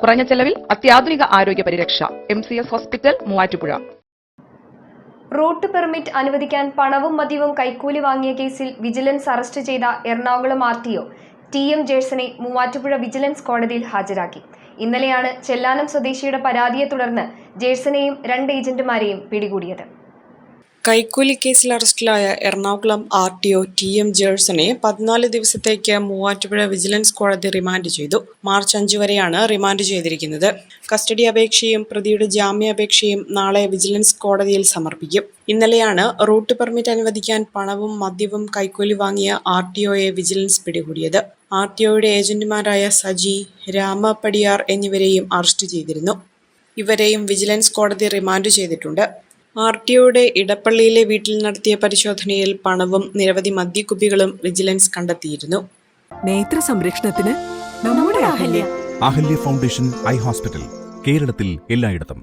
കുറഞ്ഞ ചെലവിൽ അത്യാധുനിക ആരോഗ്യ പരിരക്ഷ. MCS hospital, Muvattupuzha. Route permit അനുവദിക്കാൻ പണവും മദ്യവും കൈക്കൂലി വാങ്ങിയ കേസിൽ വിജിലൻസ് അറസ്റ്റ് ചെയ്ത എറണാകുളം RTO TM ജേഴ്സനെ മൂവാറ്റുപുഴ വിജിലൻസ് കോടതിയിൽ ഹാജരാക്കി. ഇന്നലെയാണ് ചെല്ലാനം സ്വദേശിയുടെ പരാതിയെ തുടർന്ന് ജേഴ്സനെയും 2 ഏജന്റുമാരെയും പിടികൂടിയത്. കൈക്കൂലി കേസിൽ അറസ്റ്റിലായ എറണാകുളം RTO TM ജേഴ്സനെ 14 ദിവസത്തേക്ക് മൂവാറ്റുപുഴ വിജിലൻസ് കോടതി റിമാൻഡ് ചെയ്തു. മാർച്ച് 5 വരെയാണ് റിമാൻഡ് ചെയ്തിരിക്കുന്നത്. കസ്റ്റഡി അപേക്ഷയും പ്രതിയുടെ ജാമ്യാപേക്ഷയും നാളെ വിജിലൻസ് കോടതിയിൽ സമർപ്പിക്കും. ഇന്നലെയാണ് റൂട്ട് പെർമിറ്റ് അനുവദിക്കാൻ പണവും മദ്യവും കൈക്കൂലി വാങ്ങിയ RTOയെ വിജിലൻസ് പിടികൂടിയത്. RTOയുടെ ഏജന്റുമാരായ സജി, രാമപടിയാർ എന്നിവരെയും അറസ്റ്റ് ചെയ്തിരുന്നു. ഇവരെയും വിജിലൻസ് കോടതി റിമാൻഡ് ചെയ്തിട്ടുണ്ട്. RTOയുടെ ഇടപ്പള്ളിയിലെ വീട്ടിൽ നടത്തിയ പരിശോധനയിൽ പണവും നിരവധി മദ്യക്കുപ്പികളും വിജിലൻസ് കണ്ടെത്തിയിരുന്നു. നേത്ര സംരക്ഷണത്തിന് നമ്മുടെ അഹല്യ ഫൗണ്ടേഷൻ ഐ ഹോസ്പിറ്റൽ, കേരളത്തിൽ എല്ലായിടത്തും.